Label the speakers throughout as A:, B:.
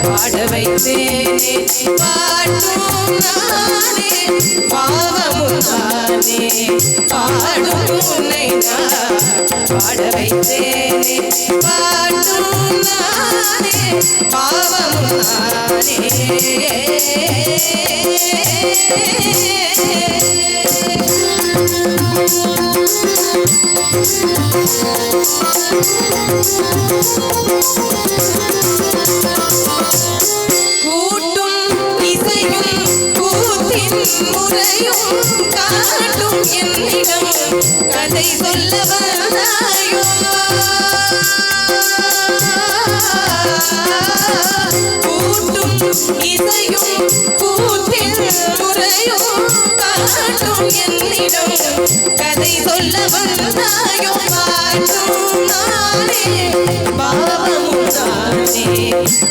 A: பாட வைத்தேனே பாட்டும் நானே பாவமும் நானே பாடும் உன்னை நான் பாட வைத்தேனே பாட்டும் நானே பாவமும் நானே கூட்டும் இசையும் கூத்தின் முறையும் காட்டும் என்னிடம் கதை சொல்ல வந்தாயோ கூட்டும் இசையும் கூத்தின் முறையும் காட்டும் என்னிடம் கதை சொல்ல வந்தாயோ பாட்டும் நானே பாவமும் நானே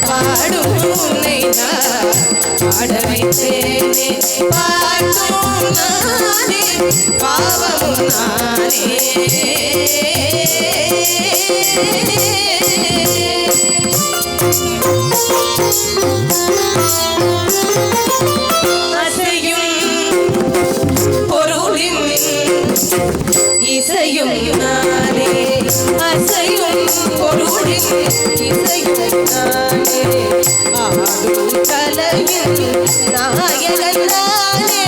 A: பாடும் உன்னை நான் பாட வைத்தேனே பாட்டும் நானே பாவமும் நானே அசையும் பொருளின் இசையும் நானே அசையும் பொருளின் இசையும் நானே ஆடும் கலையின் நாயகன் நானே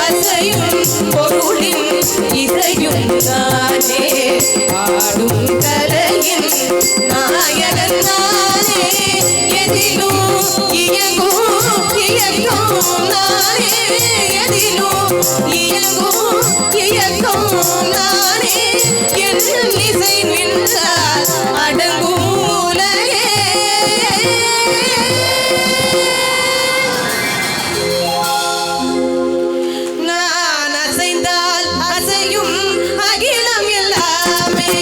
A: அசையும் பொருளின் இசையும் நானே ஆடும் கலையின் நாயகன் நானே எதிலும் இயங்கும் நானே எதிலும் இயங்கும் நானே என் இசை நின்றால் அடங்கும் உலகே நான் அசைந்தால் அசையும் அகிலம் எல்லாமே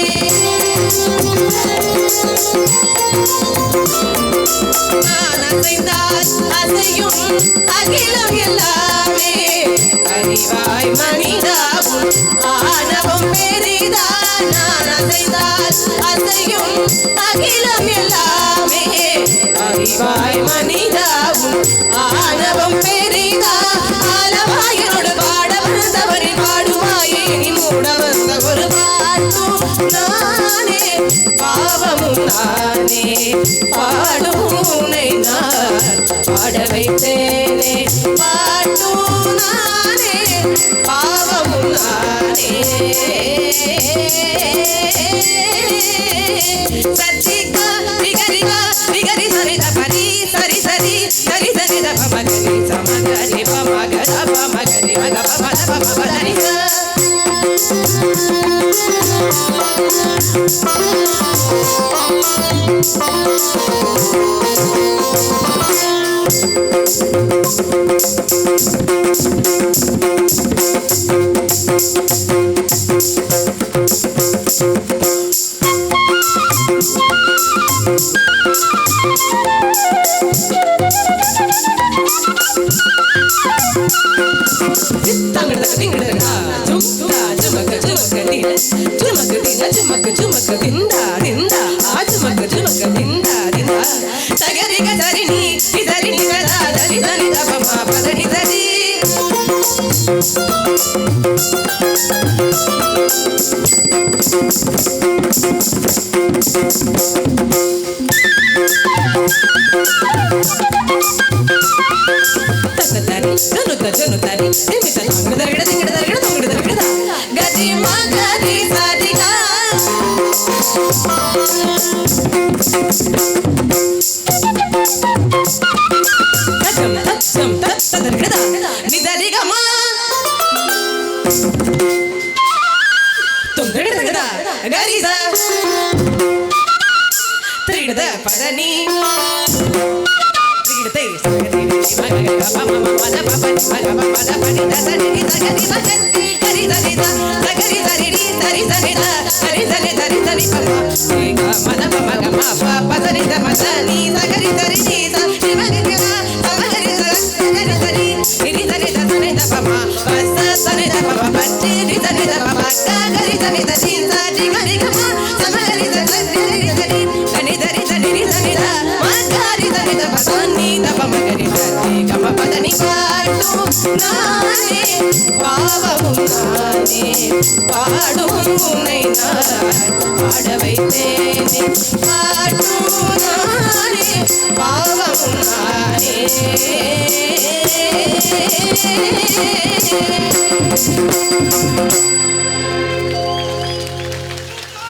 A: நான் அசைந்தால் அசையும் அகிலம் எல்லாமே அறிவாய் மனிதாவும் ஆணவம் பெரிதா நான் அசைந்தால் அசையும் அகிலம் எல்லாமே அறிவாய் மனிதாவும் ஆணவம் பெரிதா ஆலவாயனோடு பாட வந்தவரின் பாடுவாயே நீ மூட வந்த ஒரு பாட்டும் நானே பாவமும் நானே பாடும் உன்னை நான் பாட வைத்தேனே பாட்டும் நானே பாவமும் நானே சத்திகா விகரிகா விகரி சரித பரி சரி சரி சரி சரி த பமகரி சமகரி பமகர பமகரி மக பமத பமபதரி திரிகிடத பதனி திரிகிடதை சகதி மத பபனி மத பனி தசனி சகதி மகதி கரி தரித சகரி தரிடி தரி தரித கரி தரி தரி தரி பமா ஏக மத பமக மா பதனி த மதனி சகரி தரிடி சரி மகதி சமகரி சகரி தரி திரி தரி தசனி த பமா பச சனி த பமா பச்சி ரி தரி த பமா கரி தரி தரி சரி கரி கமா சமகரி தரி தரி கனி தரி தரி தரி த மகரி தரி த பதனி த பமா கரி தரி கமா பதனி பாடும் நானே பாவமும் நானே பாடும் உன்னை நான் பாட வைத்தேனே பாடும் நானே பாவமும் நானே